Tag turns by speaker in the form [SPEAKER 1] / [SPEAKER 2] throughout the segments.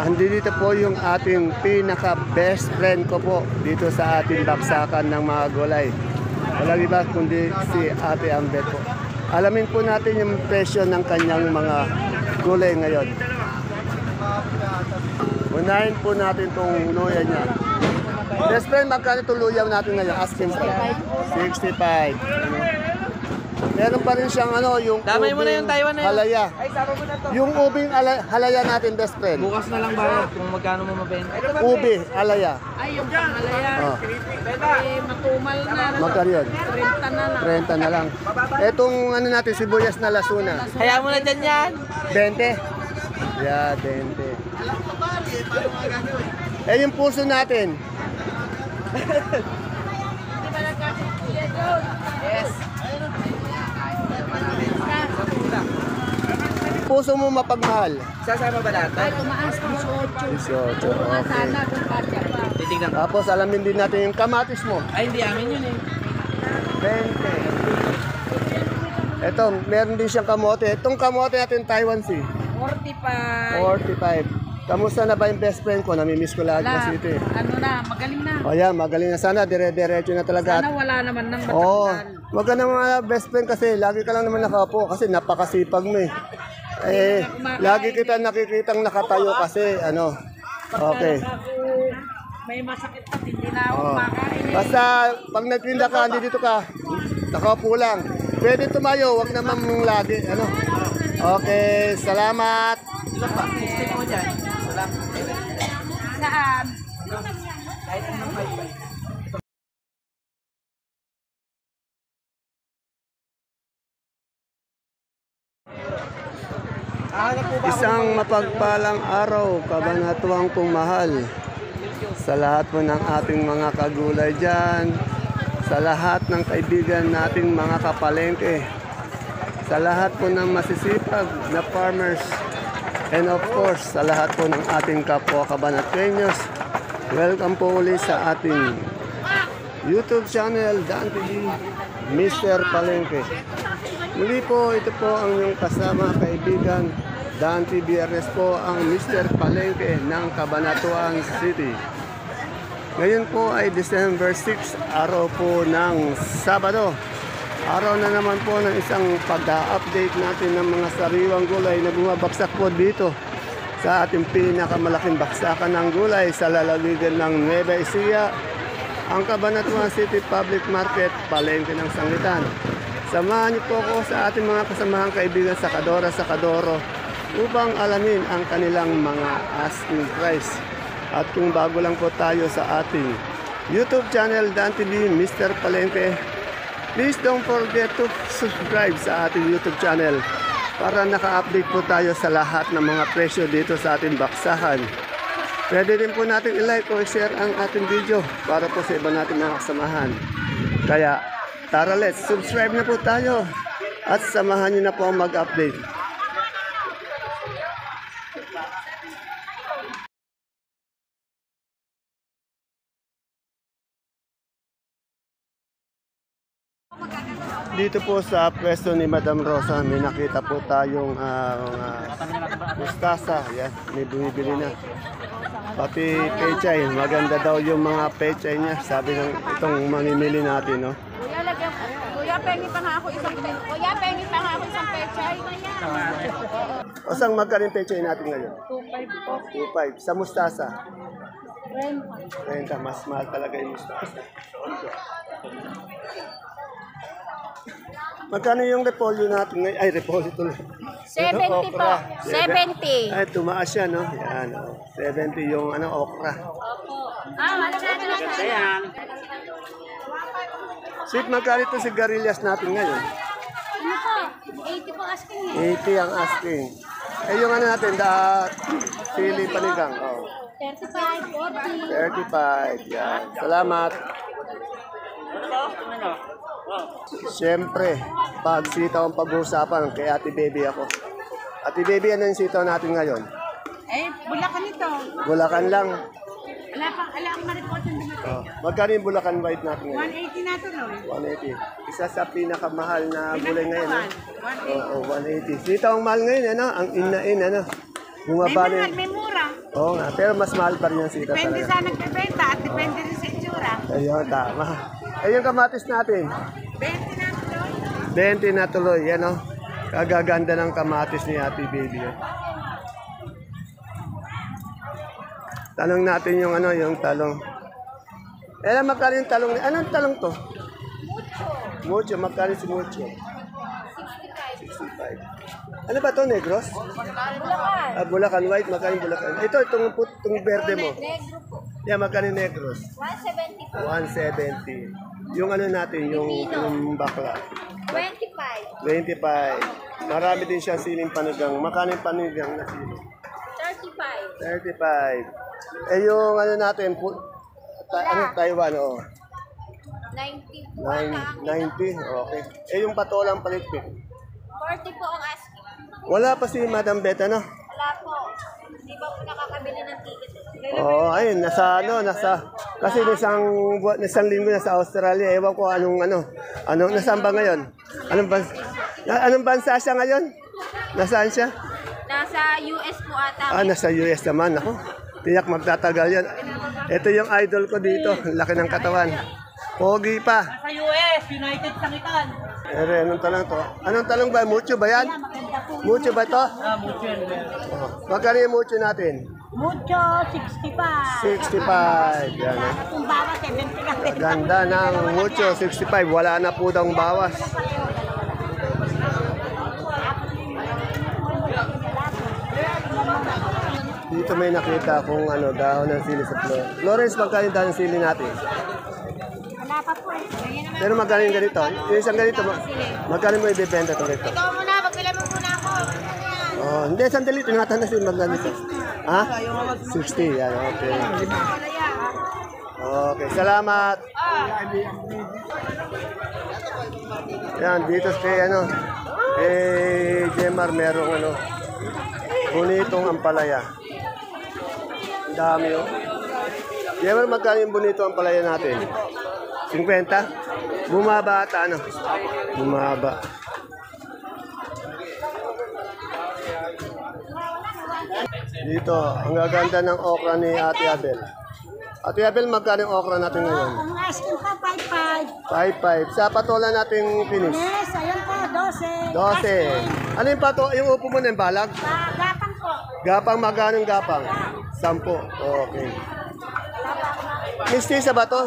[SPEAKER 1] Andito po yung ating pinaka-best friend ko po dito sa ating baksakan ng mga gulay. Walang iba kundi si Ate Ambet po. Alamin po natin yung presyo ng kanyang mga gulay ngayon. Unahin po natin itong luya niya. Best friend, magkano itong luya natin ngayon? Asking price. 65. Meron pa rin siyang yung
[SPEAKER 2] damay mo na yung Taiwan na yun.
[SPEAKER 1] halaya.
[SPEAKER 2] Ay, sama mo na to.
[SPEAKER 1] Yung ubing halaya natin, best friend.
[SPEAKER 2] Bukas na lang bayad kung magkano mo mabenta.
[SPEAKER 1] Ubi, halaya.
[SPEAKER 3] Ay, yung pangalaya.
[SPEAKER 1] Oh.
[SPEAKER 3] Eh, matumal na.
[SPEAKER 1] Magkano yun?
[SPEAKER 3] 30 na lang.
[SPEAKER 1] 30 na lang. Etong natin, sibuyas na lasuna.
[SPEAKER 2] Kaya mo na dyan yan.
[SPEAKER 1] 20. Yeah, 20. Eh, yung puso natin.
[SPEAKER 3] Yes.
[SPEAKER 1] Puso mo mapagmahal.
[SPEAKER 2] Sasama ba lahat?
[SPEAKER 3] Ay, tumaas ng
[SPEAKER 1] 18,
[SPEAKER 3] 18.
[SPEAKER 1] okay.
[SPEAKER 3] Sana kung kasya pa.
[SPEAKER 2] Titignan ko.
[SPEAKER 1] Tapos alamin din natin yung kamatis mo.
[SPEAKER 2] Ay, hindi amin yun eh.
[SPEAKER 1] 20. Ito, meron din siyang kamote. Itong kamote natin, Taiwan Sea.
[SPEAKER 3] 45.
[SPEAKER 1] 45. Kamusta na ba yung best friend ko? Namimiss ko lagi
[SPEAKER 3] Wala.
[SPEAKER 1] kasi ito eh.
[SPEAKER 3] Ano na, magaling na.
[SPEAKER 1] O yan, magaling na sana. Dire-diretso na talaga.
[SPEAKER 3] Sana wala naman ng
[SPEAKER 1] Oo.
[SPEAKER 3] matanggal.
[SPEAKER 1] Wag ka na mga best friend kasi lagi ka lang naman nakaupo kasi napakasipag mo eh. Eh, lagi kita nakikitang nakatayo kasi Okay.
[SPEAKER 3] Ako, may masakit at hindi na ako
[SPEAKER 1] Oh.
[SPEAKER 3] makain.
[SPEAKER 1] Basta pag nagtinda ka, dito ka, nakaupo lang. Pwede tumayo, wag naman mong lagi. Okay, salamat.
[SPEAKER 2] Ilan pa? 60 mo dyan. Wala.
[SPEAKER 3] Saan?
[SPEAKER 2] Kahit anong 5.
[SPEAKER 1] Isang mapagpalang araw, kabanatuang pumahal sa lahat po ng ating mga kagulay dyan, sa lahat ng kaibigan nating mga kapalengke, sa lahat po ng masisipag na farmers, and of course, sa lahat po ng ating kapwa kabanatuenyos. Welcome po ulit sa ating YouTube channel, Dan TV, Mr. Palengke. Muli po, ito po ang inyong kasama, kaibigan, Dan TVRS po ang Mr. Palengke ng Cabanatuan City. Ngayon po ay December 6, araw po ng Sabado. Araw na naman po ng isang pag-update natin ng mga sariwang gulay na bumabagsak po dito sa ating pinakamalaking baksakan ng gulay sa lalawigan ng Nueva Ecija, ang Cabanatuan City Public Market, Palengke ng Sangitan. Samahan niyo po ako sa ating mga kasamahang kaibigan sa Kadoro upang alamin ang kanilang mga asking price. At kung bago lang po tayo sa ating YouTube channel, Dan TV, Mr. Palengke, please don't forget to subscribe sa ating YouTube channel para naka-update po tayo sa lahat ng mga presyo dito sa ating baksahan. Pwede din po natin i-like o i-share ang ating video para po sa iba natin mga kasamahan. Kaya, tara let's subscribe na po tayo at samahan niyo na po ang mag-update. Dito po sa pwesto ni Madam Rosa, may nakita po tayong mustasa. Yan, may bumibili na. Pati pechay, maganda daw yung mga pechay niya. Sabi ng itong mamimili natin, no?
[SPEAKER 3] Kuya, pengi pa nga ako isang pechay.
[SPEAKER 1] O saan magkaling pechay natin ngayon?
[SPEAKER 3] 2.5 po.
[SPEAKER 1] 2.5. Sa mustasa?
[SPEAKER 3] Renta.
[SPEAKER 1] 30. Mas mahal talaga yung mustasa. Magkano yung repolyo natin ngayon? Ay, repolyo tuloy.
[SPEAKER 3] 70 po. 70.
[SPEAKER 1] Ay, tumaas siya, no? Yan, 70 yung okra.
[SPEAKER 3] Opo. Malaki natin.
[SPEAKER 2] Ayan.
[SPEAKER 1] Sweet, magkano ito sigarilyas natin ngayon?
[SPEAKER 3] Ano po? 80 po asking eh.
[SPEAKER 1] 80 ang asking. Eh, yung natin, sili panigang. Oh.
[SPEAKER 3] 35, 40.
[SPEAKER 1] 35, yan. Salamat. Siyempre, pag sitaw ang pag-uusapan, kay Ate Baby ako. Ate Baby, ano yung sitaw natin ngayon?
[SPEAKER 3] Eh, Bulacan ito.
[SPEAKER 1] Bulacan lang.
[SPEAKER 3] Wala akong ma-report yung dumating.
[SPEAKER 1] Oh. Magkano yung Bulacan white natin ngayon?
[SPEAKER 3] 180 na ito, no?
[SPEAKER 1] 180. Isa sa pinakamahal na gulay ngayon. Eh.
[SPEAKER 3] 180.
[SPEAKER 1] Oo, 180. Sitaw ang mahal ngayon, ano? Ang inain, ano? Bumaba na
[SPEAKER 3] May mura.
[SPEAKER 1] Oo nga, pero mas mahal pa rin yung sitaw
[SPEAKER 3] Depende
[SPEAKER 1] talaga.
[SPEAKER 3] sa nagbebenta at depende rin sa itsura.
[SPEAKER 1] Ayun, tama. Ayun kamatis natin.
[SPEAKER 3] 20 na tuloy.
[SPEAKER 1] 20 na tuloy, yan o. Kagaganda ng kamatis ni Ate Baby. Oh. Talong natin yung ano, yung talong. Eh, magkano yung talong? Anong talong to? Mucho. Magkano si Mucho? 65. Ano ba to, Negros?
[SPEAKER 3] Bulacan.
[SPEAKER 1] Bulacan White, magkano yung Bulacan? Ito, itong verde mo.
[SPEAKER 3] Negro po.
[SPEAKER 1] Yan, magkano yung Negros?
[SPEAKER 3] 170 po.
[SPEAKER 1] 170. Yung ano natin, yung bakla.
[SPEAKER 3] 25.
[SPEAKER 1] 25. Marami din siya siling panigang. Magkano yung panigang na siling?
[SPEAKER 3] 35.
[SPEAKER 1] 35. Eh yung ano natin, Taiwan, oh.
[SPEAKER 3] 90 po.
[SPEAKER 1] 90, okay. Eh yung patolang palitpik.
[SPEAKER 3] 40 po ang asking.
[SPEAKER 1] Wala pa si Madam Beth, ano?
[SPEAKER 3] Wala po. Hindi ba po nakakabili ng ticket?
[SPEAKER 1] Oo, ayun, kasi isang linggo na sa Australia, ewan ko nasaan ba ngayon? Anong bansa siya ngayon? Nasaan siya?
[SPEAKER 3] Nasa US po ata.
[SPEAKER 1] Nasa US naman, ako. Tiyak magtatagal yan. Ito yung idol ko dito, laki ng katawan. Pogi pa.
[SPEAKER 2] Sa US, United Sangitan.
[SPEAKER 1] Anong talong to? Anong talong ba? Mucho ba yan? Mucho ba to?
[SPEAKER 2] Mucho yan.
[SPEAKER 1] Magkano yung mucho natin?
[SPEAKER 3] Mucho, 65.
[SPEAKER 1] 65. Yan.
[SPEAKER 3] Kung bawas, 70 lang.
[SPEAKER 1] Ganda ng mucho, 65. Wala na po daw bawas. Dito may nakita kung dahon ng sili sa Florence. Florence, magkano yung dahon ng sili natin?
[SPEAKER 3] Wala pa po eh.
[SPEAKER 1] Pero magkano yung ganito? Yung isang ganito, magkano mo ibibenta ito ganito?
[SPEAKER 3] Ikaw muna, magpila mo muna ako.
[SPEAKER 1] Oh, hindi, sandali. Tinatanong sila magkano ito. Ha? 60. Yan, okay. Okay, salamat. Yan, dito kay Jemar merong bonitong ampalaya. Ang dami oh. Jemar, magkano yung bonito ampalaya natin? 50? Bumaba ata Bumaba. Dito, ang gaganda ng okra ni Ate Abel. Ate Abel, magkano yung okra natin ngayon?
[SPEAKER 3] Ang asking ko, 55.
[SPEAKER 1] 5.5. Sa patola natin finish?
[SPEAKER 3] Yes, ayun po, 12.
[SPEAKER 1] 12. Ano yung yung upo mo na yung balag?
[SPEAKER 3] Gatang po.
[SPEAKER 1] Gapang, magkano yung gapang? 10. Okay. Mistisa ba to?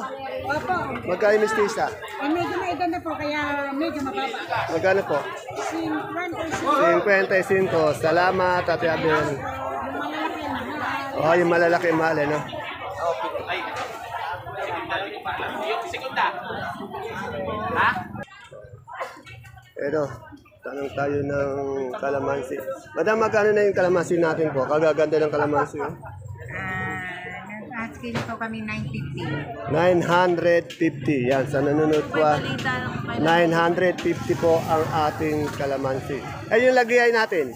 [SPEAKER 3] Opo.
[SPEAKER 1] Magkano yung mistisa?
[SPEAKER 3] Eh, medyo maiganda po, kaya medyo mababa.
[SPEAKER 1] Magkano po? 55. Salamat, Ate Abel. Oh, yung malalaki mahal, no? Pero, tanong tayo ng kalamansi. Madam, magkano na yung kalamansi natin po? Kagaganda ng kalamansi. Oh.
[SPEAKER 3] Asking ko kami 950.
[SPEAKER 1] 950. Yan, sa nanonood po. 950 po ang ating kalamansi. Eh, yung lagiyay natin?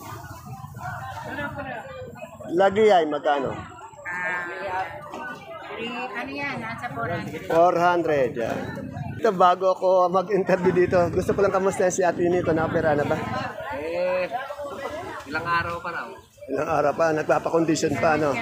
[SPEAKER 1] Lagiyay, magkano?
[SPEAKER 3] Ano yan? Nasa 400.
[SPEAKER 1] 400, yan. Ito, bago ako mag-interview dito, gusto ko lang kamusta si Ate Nito, na-opera na ba?
[SPEAKER 2] Ilang araw pa raw.
[SPEAKER 1] Ilang araw pa, nagpapakondisyon pa, no?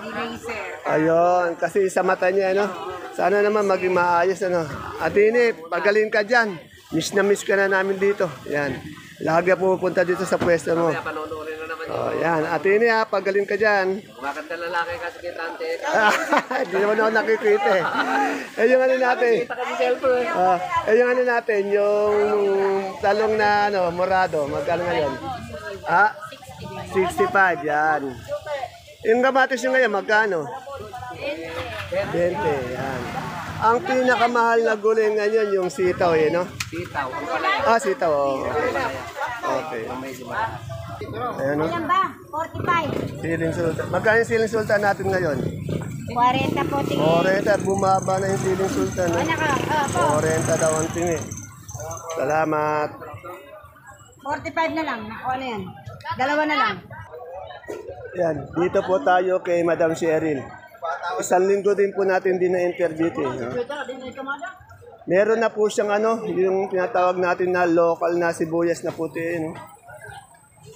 [SPEAKER 3] Laser.
[SPEAKER 1] Ayun, kasi sa mata niya, no? Sana naman maging maayos, ano? Ate Nini, pagaling ka dyan. Miss na miss ka na namin dito. Yan. Lagi pupunta dito sa pwesto mo.
[SPEAKER 2] Kaya panonoorin na naman
[SPEAKER 1] Oh, yan. Ate Nini, pagaling ka dyan.
[SPEAKER 2] Maganda lalaki kasi kay Tante.
[SPEAKER 1] Hindi naman ako nakikita eh. Eh, yung ano natin.
[SPEAKER 2] Kita kami cellphone.
[SPEAKER 1] Yung ano natin, yung talong na morado, magkano ngayon? 65, yan. Yung kamatis nyo ngayon, magkano? 20, yan. Ang pinakamahal na gulay ngayon, yung sitaw, no?
[SPEAKER 2] Sitaw. Ang pala.
[SPEAKER 1] Sitaw, oh. Okay. Ayan, no?
[SPEAKER 3] Ilan ba? 45.
[SPEAKER 1] Siling sultan. Magkano yung siling sultan natin ngayon?
[SPEAKER 3] 40 po, tingin.
[SPEAKER 1] 40, bumaba na yung siling sultan. No? 40 daw ang tingi. Salamat.
[SPEAKER 3] 45 na lang. Nakuha na yan. Dalawa na lang.
[SPEAKER 1] Yan, dito po tayo kay Madam Cheryl. Isang linggo din po natin din na-interview ito. No? Meron na po siyang yung tinatawag natin na local na sibuyas na puti. No?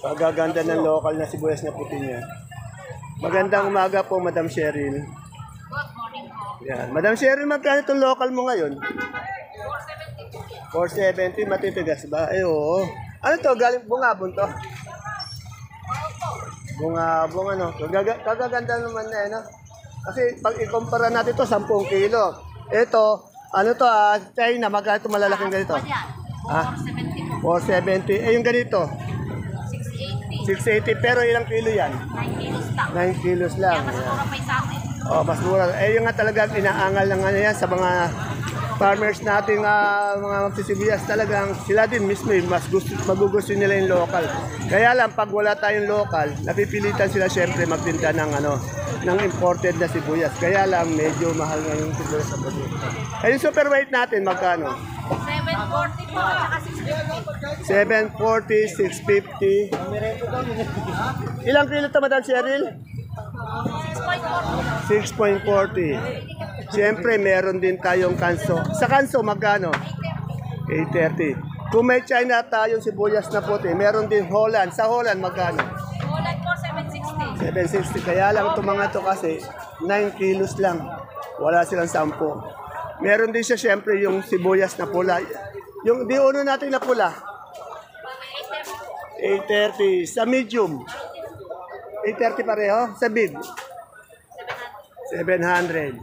[SPEAKER 1] Pagaganda ng local na sibuyas na puti niya. Magandang umaga po, Madam Cheryl. Yan. Madam Cheryl, magkano itong local mo ngayon? 470, matitigas ba? Eh, oo. Ano to? Galing bungabon to? Bungabon, ano? Kagaganda naman na, no? Kasi pag ikumpara natin to 10 kilo. Ito, ano to, China, magkano ito malalaking ganito? Ah, 470. Eh, yung ganito? 680. Pero ilang kilo yan? 9 kilos lang. Oh, mas mura. Eh, yung nga talagang inaangal ng ano yan sa mga farmers nating mga magsisibiyas talagang sila din mismo mas magugusto nila yung local. Kaya lang pag wala tayong local, napipilitan sila syempre magtinda ng ng imported na sibuyas. Kaya lang medyo mahal na yung sibuyas sa pagod. Eh, yung super white natin magkano?
[SPEAKER 3] 740 po, at saka
[SPEAKER 1] 740,
[SPEAKER 3] 650.
[SPEAKER 1] 650. Ilang kilo ito, Madam Cheryl? 6.40. Siyempre, meron din tayong kanso. Sa kanso, magkano? 830. Kung may China tayong sibuyas na puti, meron din Holland. Sa Holland, magkano?
[SPEAKER 3] Holland po, 760.
[SPEAKER 1] 760. Kaya lang itong mga to kasi 9 kilos lang. Wala silang 10. Meron din siya siyempre yung sibuyas na pula. Yung di uno natin na pula. 830. Sa medium. 830 pareho. Sa big. 700.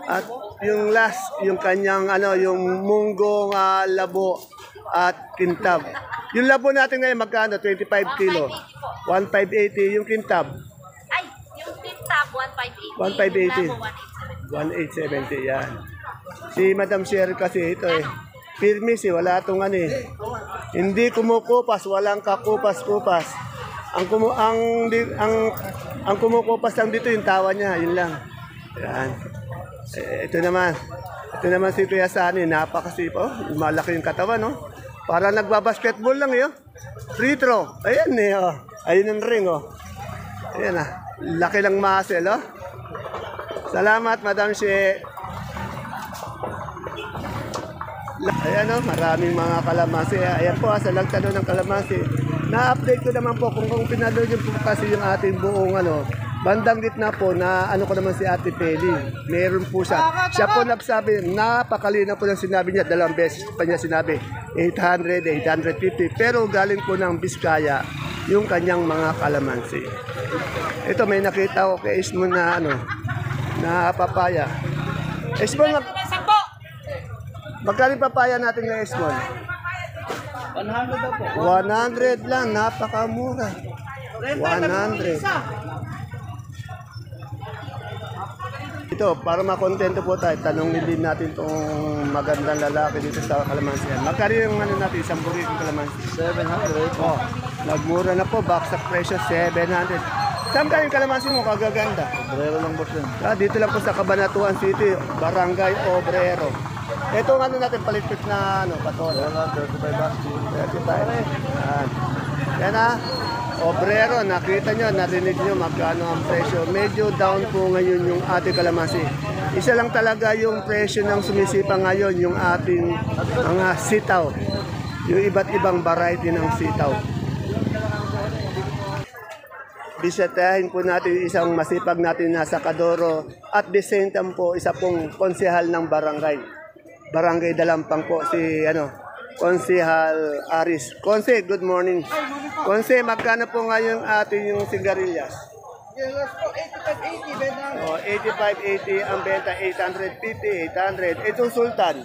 [SPEAKER 1] At yung last, yung kanyang yung munggong labo at kintab. Yung labo natin ngayon magkano? 25 kilo. 1,580 yung kintab.
[SPEAKER 3] Ay, yung tintab, 1,580.
[SPEAKER 1] 1,870 yan. Si Madam Cheryl kasi ito firme wala itong hindi kumukupas, walang kakupas-kupas. Ang kumukupas lang dito yung tawa niya, yun lang. Yan. Ito naman si Kuya Sani, napakasipo. Malaki yung katawan, no? Para nagbabasketball lang, free throw. Ayan, ayun ang ring, Ayan, laki ng muscle, Salamat, Madam She. Ayan, maraming mga kalamansi. Ayan po, sa lagtano ng kalamansi. Na-update ko naman po kung pinanood nyo po kasi yung ating buong bandang gitna po na ko naman si Ate Peli. Meron po siya. Siya po nagsabi, napakalina po ng sinabi niya. 2 beses pa niya sinabi, 800, 850. Pero galing po ng Biskaya yung kanyang mga kalamansi. Ito, may nakita ko kay Ismo na na papaya. Ismo, magkano papaya natin ngayon, Ismo?
[SPEAKER 2] 100 na po.
[SPEAKER 1] 100 lang, napakamura. 100. Ito, para makontento po tayo, tanongin din natin itong magandang lalaki dito sa kalamansihan. Magkano yung natin, isang buri ng kalamansi?
[SPEAKER 2] 700.
[SPEAKER 1] Oh, nagmura na po, baksak presyo, 700. Saan ka yung kalamansi mo, kagaganda?
[SPEAKER 2] Obrero lang boss yun.
[SPEAKER 1] Dito lang po sa Cabanatuan City, Barangay Obrero. Ito natin, palitpit na patola.
[SPEAKER 2] 35 basti.
[SPEAKER 1] 35. Yan Obrero, nakita nyo, narinig nyo magkano ang presyo. Medyo down po ngayon yung ating kalamansi. Isa lang talaga yung presyo ng sumisipa ngayon, yung ating mga sitaw. Yung iba't ibang variety ng sitaw. Bisitahin po natin isang masipag natin nasa Kadoro at the same time po isa pong konsehal ng barangay. Barangay Dalampang po si Konsehal Aris. Konse, good morning. Konse, magkano po ngayon ating yung sigarilyas?
[SPEAKER 2] Yes po, 85-80 benta.
[SPEAKER 1] 85-80 ang benta, 850, 800. Itong sultan.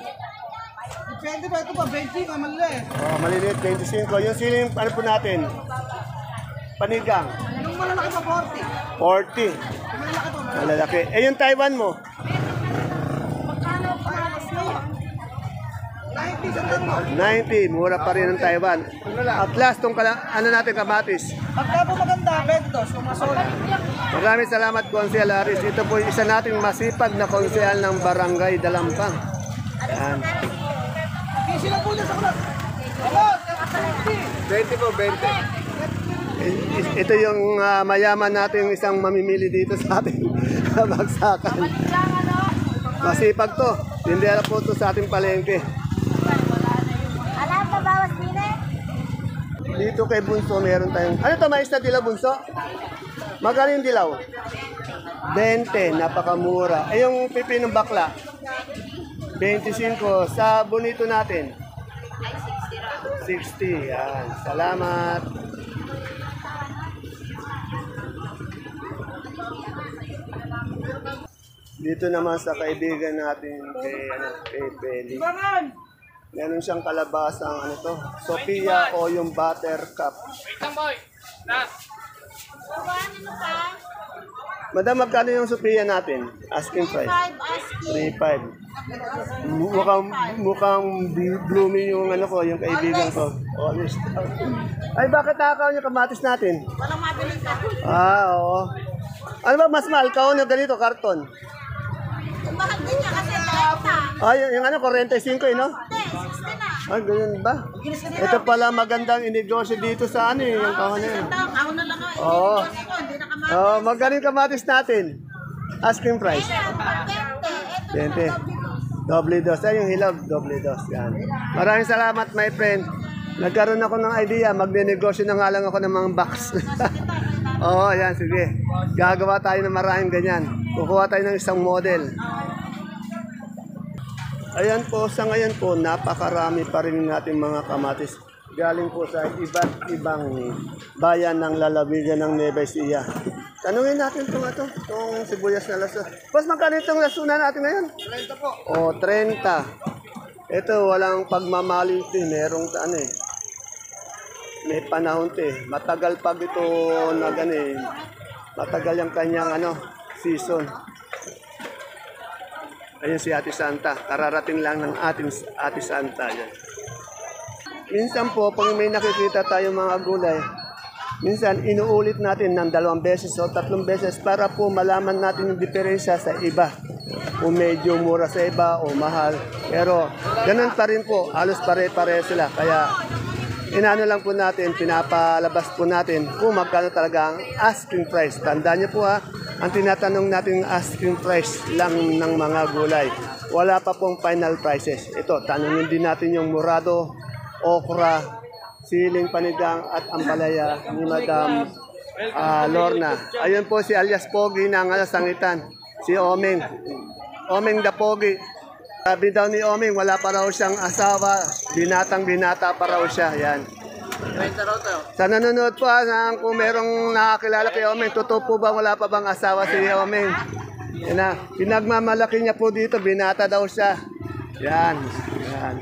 [SPEAKER 2] Depende ba ito pa, 20 ka maliliit.
[SPEAKER 1] Maliliit, 25. Yung siling, po natin? Panigang.
[SPEAKER 2] Yung malalaki pa
[SPEAKER 1] 40.
[SPEAKER 2] 40. Malalaki pa.
[SPEAKER 1] Malalaki. Yung Taiwan mo?
[SPEAKER 3] Magkano palas na yun?
[SPEAKER 2] 90 sa tanong.
[SPEAKER 1] 90, mura pa rin ang Taiwan. At last, natin kamatis.
[SPEAKER 2] Pagka po maganda, 22, kung masola.
[SPEAKER 1] Maraming salamat, Konsehal Aris. Ito po isa nating masipag na konsehal ng Barangay Dalampang. Yan.
[SPEAKER 2] Sila po na sa kulat. Hello,
[SPEAKER 1] 20 po, 20. Ito yung mayaman natin isang mamimili dito sa ating bagsakan. Masipag to. Tindera po to sa ating palengke.
[SPEAKER 3] Alam pa bawas pine?
[SPEAKER 1] Dito kay Bunso, meron tayong... Ano to, mais na dilaw, Bunso? Magkano yung dilaw? 20, napakamura. Eh, yung pipi ng bakla? 25. Sa bonito natin? 60. Yan. Salamat. Dito naman sa kaibigan natin kay Belly. Meron siyang kalabasang ano to, Sophia o yung buttercup. Madam, magkano yung Sophia natin? Asking price. 3.5. Mukhang blooming yung ano ko, yung kaibigan ko. Honest. Ay, bakit nakakaw yung kamatis natin?
[SPEAKER 3] Walang mabili ka.
[SPEAKER 1] Ah, oo. Ano ba mas mahal ka o na ganito, karton?
[SPEAKER 3] Mahal din niya kasi 30.
[SPEAKER 1] Ay, yung ano, 45 eh, no?
[SPEAKER 3] Hindi, 60 na.
[SPEAKER 1] Ay, ganyan ba? Ito pala magandang inegosyo dito sa ano eh, yung kahon na yun.
[SPEAKER 3] Ako na lang ako.
[SPEAKER 1] Oo.
[SPEAKER 3] Hindi na kamali.
[SPEAKER 1] Oh, magkano yung kamatis natin? Asking price.
[SPEAKER 3] 20.
[SPEAKER 1] 20. Doble dos. Ay, yung hilaw, doble dos. Yan. Maraming salamat, my friend. Nagkaroon ako ng idea, magne-negosyo na nga lang ako ng mga box. Oo, yan, sige. Gagawa tayo ng maraming ganyan. Kukuha tayo ng isang model. Ayan po, sa ngayon po, napakarami pa rin natin mga kamatis. Galing po sa iba't ibang bayan ng lalawigan ng Nueva Ecija. Tanungin natin itong sibuyas na laso. Boss, magkano itong lasuna natin ngayon?
[SPEAKER 2] 30 po.
[SPEAKER 1] O, 30. Ito, walang pagmamali ito. Merong ano eh. May panahon ito eh. Matagal pag ito na gani. Matagal yung kanyang ano, season. Ayun si Ate Santa. Kararating lang ng ating Ate Santa. Yan. Minsan po, pag may nakikita tayo mga gulay, minsan inuulit natin ng 2 beses o 3 beses para po malaman natin yung diferensya sa iba. Kung medyo mura sa iba o mahal. Pero ganun pa rin po, halos pare-pare sila. Kaya inano lang po natin, pinapalabas po natin kung magkano talaga ang asking price. Tandaan niyo po ha, ang tinatanong natin asking price lang ng mga gulay. Wala pa pong final prices. Ito, tanongin din natin yung murado, okra, siling panigang at ampalaya ni Madam Lorna. Ayun po si alias Pogi ng Sangitan, si Omeng. Omeng the Pogi. Sabi daw ni Omeng, wala pa raw siyang asawa, binatang-binata pa raw siya. Yan. Sa nanonood po, kung merong nakakilala kay Omeng, totoo po ba wala pa bang asawa si Omeng? Yan na, pinagmamalaki niya po dito, binata daw siya. Yan. Yan.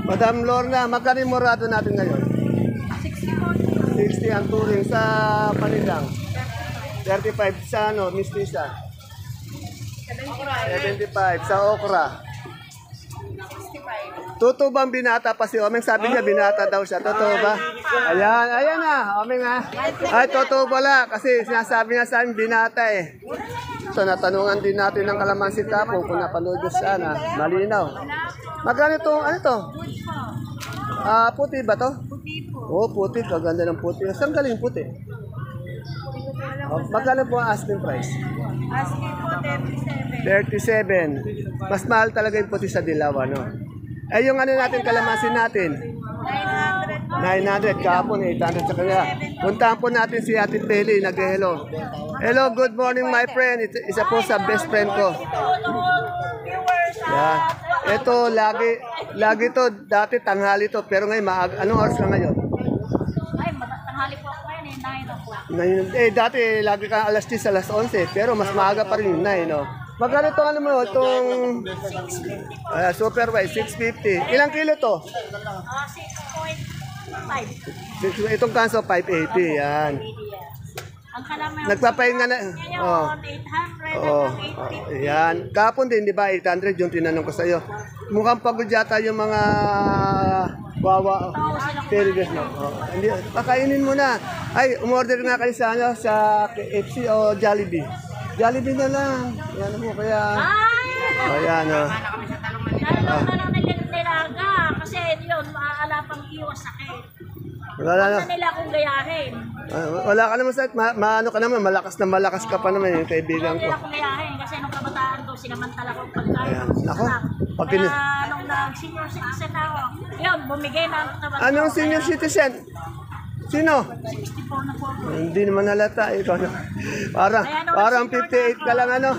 [SPEAKER 1] Madam Lorna, magkano yung murado natin ngayon? 60 ang turing sa panigang. 35 sa ano, mistisa. 75 sa okra. 65. Totoo bang binata pa si Omeng? Sabi niya binata daw siya. Totoo ba? Ayan, ayan na. Omeng ha. Ay, totoo pala. Kasi sinasabi niya sa amin binata eh. So, natanungan din natin ng kalamansi tapo kung napanood niyo sana. Malinaw. Magkano itong, ano to? Puti ba to?
[SPEAKER 3] Puti po.
[SPEAKER 1] Oo, puti. Kaganda ng puti. Saan galing puti? Magkano po ang asking price?
[SPEAKER 3] Asking po 37.
[SPEAKER 1] 37. Mas mahal talaga yung puti sa dilaw, ano? Eh, yung ano natin, kalamansi natin? 900. Kahapon, 800 sa kanya. Puntahan po natin si Ate Peli. Nag-hello. Hello, good morning my friend. Isa po sa best friend ko. Yeah. Ito, lagi to, dati tanghali to, pero ngayon, anong oras na ngayon?
[SPEAKER 3] Ay, tanghali po ako ngayon eh, 9 o'clock.
[SPEAKER 1] Dati, lagi ka alas 10, alas 11, pero mas maaga pa rin yung 9, no? Magkano itong ano mo, itong super white, 650. Ilang kilo to?
[SPEAKER 3] 6.5.
[SPEAKER 1] Itong kanso, 580, yan.
[SPEAKER 3] Ang kalaman
[SPEAKER 1] Nagpapahinga na. Oh.
[SPEAKER 3] ngayon, 800
[SPEAKER 1] Oh,
[SPEAKER 3] at
[SPEAKER 1] yan. Kapon din, di ba? 800 yung tinanong ko sa'yo. Mukhang pagod yata yung mga wawa. Serious no? Oh. Hindi, pakainin mo na. Ay, umorder nga kayo sa, ano, sa KFC o Jollibee. Jollibee na lang. Yan mo, kaya...
[SPEAKER 3] Ay!
[SPEAKER 1] Oh, yan, oh.
[SPEAKER 3] Nalulong na lang nilaga kasi yun, maaala pang iwas sakit.
[SPEAKER 1] Wala na.
[SPEAKER 3] Huwag na nila akong gayahin.
[SPEAKER 1] Wala ka naman sa... ano ka naman, malakas ka pa naman yung kaibigan
[SPEAKER 3] Huwag
[SPEAKER 1] ko.
[SPEAKER 3] nila akong gayahin kasi nung kabataan ko, sinamantala ko pagkain.
[SPEAKER 1] Ayan. Ako, pag
[SPEAKER 3] Kaya
[SPEAKER 1] kini-
[SPEAKER 3] nung nag-senior citizen na ako, yun, bumigay na ang katawan ko.
[SPEAKER 1] Anong senior
[SPEAKER 3] Kaya
[SPEAKER 1] citizen? Sino?
[SPEAKER 3] 64 na po ako.
[SPEAKER 1] Hindi naman halata. Ikaw na. Parang 58 ka lang ano.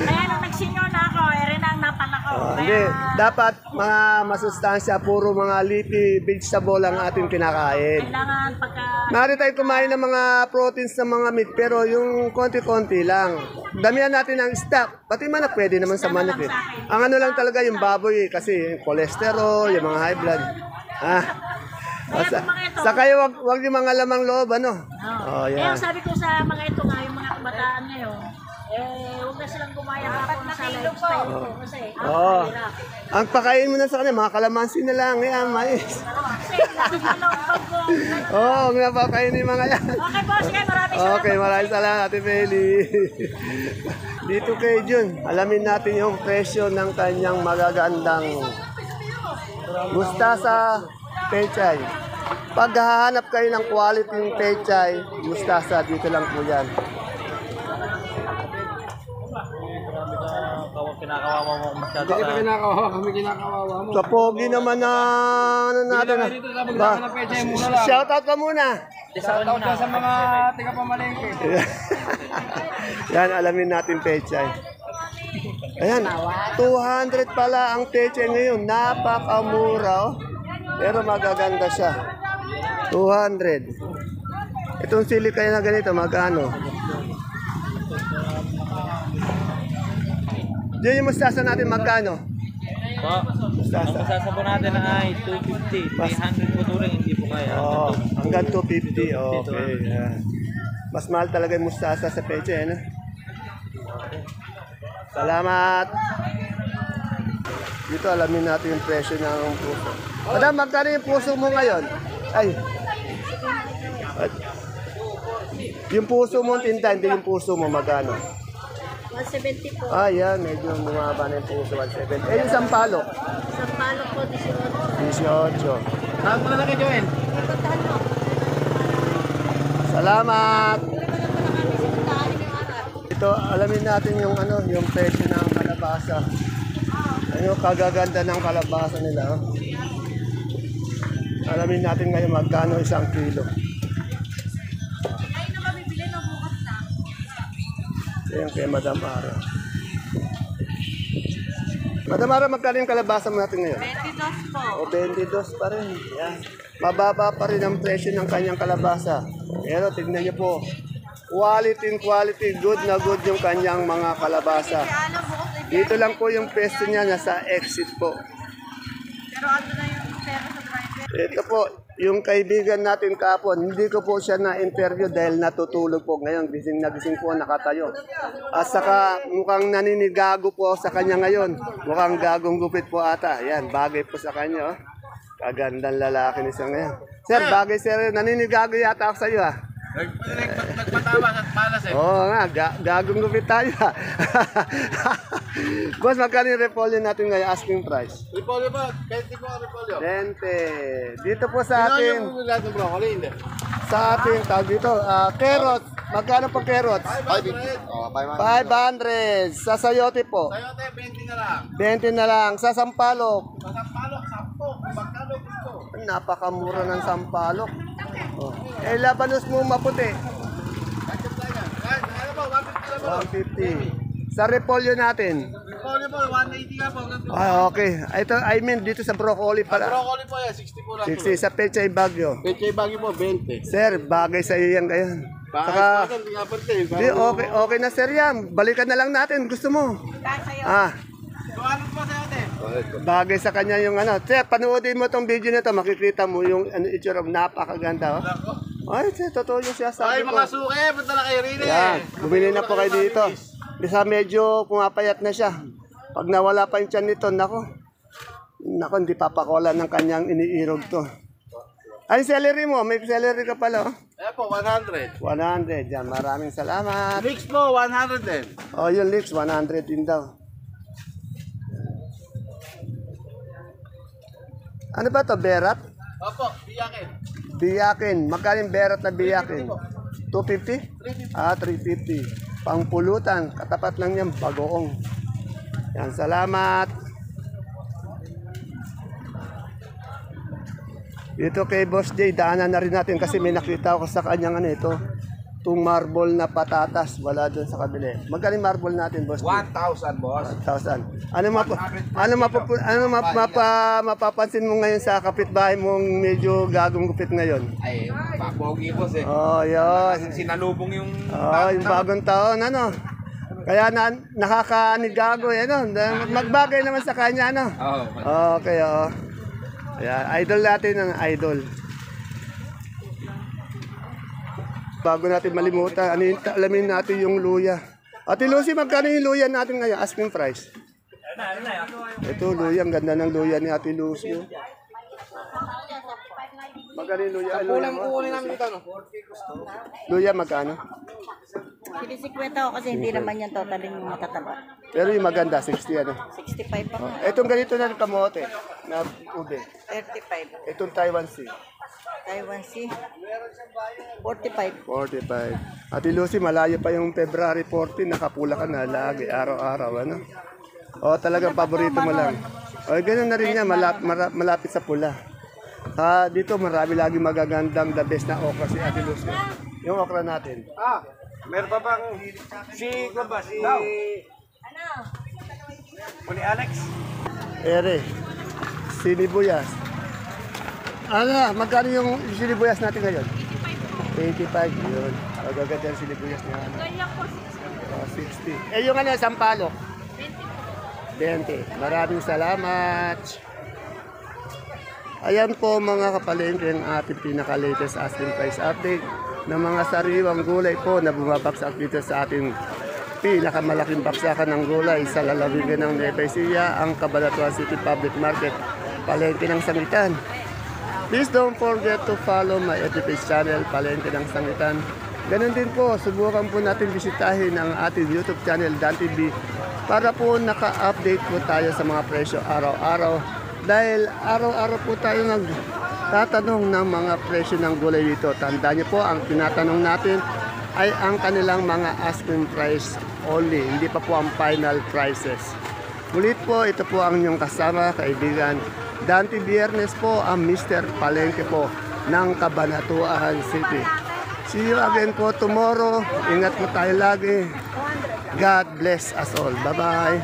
[SPEAKER 3] Kaya nung nag-senior na ako, rin ang napala ko.
[SPEAKER 1] Hindi, dapat mga masustansya, puro mga leafy vegetable ang ating kinakain.
[SPEAKER 3] Kailangan pagka...
[SPEAKER 1] Maaari tayo kumain ng mga proteins ng mga meat, pero yung konti-konti lang. Damihan natin ang stock. Pati manok, pwede naman sa manok eh. Ang ano lang talaga yung baboy eh, kasi yung cholesterol, yung mga high blood. Ah. Saka wag yung mga lamang loob, ano? Oh,
[SPEAKER 3] Kaya
[SPEAKER 1] yan.
[SPEAKER 3] sabi ko sa mga ito nga, yung mga kabataan ngayon, huwag na silang gumaya kapon sa lifestyle ko. Kasi,
[SPEAKER 1] Oo.
[SPEAKER 3] hirap.
[SPEAKER 1] Ang pakain mo na sa kanila, mga kalamansi na lang, yan, mais.
[SPEAKER 3] Kasi, lalo bag ko.
[SPEAKER 1] Oo, ang napakain yung mga yan.
[SPEAKER 3] Okay, boss, sige, maraming salamat.
[SPEAKER 1] Okay, maraming salamat, Ate Feli. Dito kay Jun, alamin natin yung presyo ng kanyang magagandang mustasa pechay. Pag hahanap kayo ng quality ng pechay, mustasa, dito lang po yan.
[SPEAKER 2] Kinakawawa mo masyado. Hindi kita kinakawawa, kami kinakawawa mo.
[SPEAKER 1] Sa pogi naman na ano natin. Shoutout ka muna.
[SPEAKER 2] Shoutout ka sa mga tiga-pamalengke.
[SPEAKER 1] Yan, alamin natin pechay. Ayan, 200 pala ang pechay ngayon. Napakamura, oh. Pero magaganda siya. 200. Itong sili kayo na ganito, magkano? Diyan yung mustasa natin, magkano?
[SPEAKER 2] Po, ang masasabo natin ay 250. 300 po turing, hindi po kaya.
[SPEAKER 1] Oh, hanggang 250. Okay. Yan. Mas mahal talaga yung mustasa sa peche, ano? Salamat! Dito alamin natin yung presyo ng puso. Madam, magkano yung puso mo ngayon? Ay! Yung puso mo, tinta, hindi yung puso mo, magkano?
[SPEAKER 3] 170 po.
[SPEAKER 1] Ah, yan, medyo bumaba na yung puso, 170. Eh, yung sampalok?
[SPEAKER 3] Sampalok po, 18.
[SPEAKER 1] 18.
[SPEAKER 2] Saan mo na lang kay Joel?
[SPEAKER 1] Salamat! Ito, alamin natin yung ano, yung presyo ng kalabasa. Ano, kagaganda ng kalabasa nila. Oh. Alamin natin ngayon magkano isang kilo. Ayan kay Madam Ara. Madam Ara, magkano yung kalabasa mo natin ngayon?
[SPEAKER 3] 22 po.
[SPEAKER 1] O 22 pa rin. Yan. Mababa pa rin ang presyo ng kanyang kalabasa. Pero tignan niyo po. Quality, good na good yung kanyang mga kalabasa. Dito lang po yung pwesto niya, nasa exit po.
[SPEAKER 3] Pero ano na yung pera sa driver?
[SPEAKER 1] Ito po, yung kaibigan natin kapon, hindi ko po siya na-interview dahil natutulog po ngayon. Gising na gising po, nakatayo. At saka mukhang naninigago po sa kanya ngayon. Mukhang gagong gupit po ata. Yan, bagay po sa kanya. Oh. Kagandang lalaki ni siya ngayon. Sir, bagay sir, naninigago yata ako sa iyo ah.
[SPEAKER 2] Nagpatawa at palas eh.
[SPEAKER 1] Oo nga, gagong gupit tayo ah. Boss, magkano yung repolyo natin ngayon, asking price?
[SPEAKER 2] Repolyo ba? 20 po ang repolyo.
[SPEAKER 1] 20. Dito po sa ating,
[SPEAKER 2] Yung lahat ng broccoli, hindi.
[SPEAKER 1] sa ating tawag dito, carrots. Magkano po carrots?
[SPEAKER 2] 500. Oh,
[SPEAKER 1] 500. Sa sayote po,
[SPEAKER 2] Sayote, 20 na lang.
[SPEAKER 1] 20 na lang. Sa sampalok,
[SPEAKER 2] Sa sampalok, 10. Magkano gusto?
[SPEAKER 1] napakamura ng sampalok. Oh. Eh, labanos mo maputi,
[SPEAKER 2] Bakit tayo yan? Ano po, 150 na po.
[SPEAKER 1] 150. Sa repolyo natin,
[SPEAKER 2] Repolyo po, 180 nga po.
[SPEAKER 1] okay. Ito, I mean, dito sa broccoli pala.
[SPEAKER 2] Broccoli po yan, 60 po lang.
[SPEAKER 1] 60 sa pechay bagyo.
[SPEAKER 2] Pechay bagyo po, 20.
[SPEAKER 1] Sir, bagay sa iyo yan ngayon. Saka,
[SPEAKER 2] Hindi nga pante.
[SPEAKER 1] di, okay na sir yan. Balikan na lang natin. Gusto mo? Ah,
[SPEAKER 2] Ano po sayote?
[SPEAKER 1] bagay sa kanya yung ano. Sir, panoodin mo tong video na to, makikita mo yung ano, itsura, napakaganda. Oh. Ay, sir, totoo yung siya
[SPEAKER 2] Ay,
[SPEAKER 1] sabi ko.
[SPEAKER 2] mga suke, punta na kayo rin eh.
[SPEAKER 1] Yan, bumili na po kayo dito. Bisa medyo pumapayat na siya. Pag nawala pa yung tiyan nito, nako, hindi papakola ng kanyang iniirog to. Ay, celery mo, may celery ka pala. Oh.
[SPEAKER 2] Ayan po, 100.
[SPEAKER 1] 100, yan, maraming salamat.
[SPEAKER 2] Mix po, 100 din.
[SPEAKER 1] Oh, yung leeks, 100 din daw. Ano ba to, berat?
[SPEAKER 2] Opo, biyakin.
[SPEAKER 1] Biyakin. Magkano yung berat na biyakin? 250? Ah, 350. pangpulutan. Katapat lang yan, bagoong. Yan, salamat. Dito kay Boss J, daanan na rin natin kasi may nakita ako sa kanyang ito. Itong marble na patatas, wala doon sa kabili. Magkano yung marble natin, Boss J?
[SPEAKER 4] 1,000, boss.
[SPEAKER 1] 1,000. Mapapansin mo ngayon sa kapitbahay mong medyo gagong gupit ngayon?
[SPEAKER 4] Ay, papogi, boss eh.
[SPEAKER 1] Oh, yun.
[SPEAKER 4] Sinalubong yung...
[SPEAKER 1] Oh, yung bagong taon, ano? Kaya nakakanigago, ano? Magbagay naman sa kanya, ano?
[SPEAKER 4] Oo.
[SPEAKER 1] Okay, oh. Ayan, idol natin ang idol. Bago natin malimutan, alamin natin yung luya. Ate Lucy, magkano yung luya natin ngayon? Asking price. Ito, luya. Ang ganda ng luya ni Ate Lucy. Magkano yung luya?
[SPEAKER 4] Kulang namin dito, no?
[SPEAKER 1] Luya, magkano?
[SPEAKER 3] Sinisikwenta ko kasi hindi naman yan totaling matataba.
[SPEAKER 1] Pero yung maganda, 60 ano.
[SPEAKER 3] 65 pa nga.
[SPEAKER 1] Itong ganito na kamote na ube.
[SPEAKER 3] 35.
[SPEAKER 1] Itong Taiwan Sea.
[SPEAKER 3] Taiwan Sea. 45.
[SPEAKER 1] 45. Ate Lucy, malayo pa yung February 14. Nakapula ka na lagi, araw-araw, ano? O, talagang paborito mo lang. O, ganun na rin yan, malapit sa pula. Dito, marami lagi magagandang the best na okra si Ate Lucy. Yung okra natin.
[SPEAKER 4] Meron pa bang... Si Alex?
[SPEAKER 1] Ere, sinibuyas. Ano, magkano yung sinibuyas natin ngayon? 85. Yun. Magaganda yung sinibuyas niya. Oh, 60. Eh, yung ano, sampalok? 20. Maraming salamat. Ayan po mga kapalengke ang ating pinaka-latest asking price update ng mga sariwang gulay po na bumabagsak dito sa ating pinakamalaking baksakan ng gulay sa lalawigan ng Nueva Ecija, ang Cabanatuan City Public Market, Palengke ng Sangitan. Please don't forget to follow my FB channel, Palengke ng Sangitan. Ganun din po, subukan po natin bisitahin ang ating YouTube channel, Dan TV, para po naka-update po tayo sa mga presyo araw-araw. Dahil araw-araw po tayo nagtatanong ng mga presyo ng gulay dito. Tandaan niyo po, ang tinatanong natin ay ang kanilang mga asking price only, hindi pa po ang final prices. Ulit po, ito po ang inyong kasama, kaibigan Dante Biernes po, ang Mr. Palengke po ng Cabanatuan City. See you again po tomorrow. Ingat po tayo lagi. God bless us all. Bye-bye.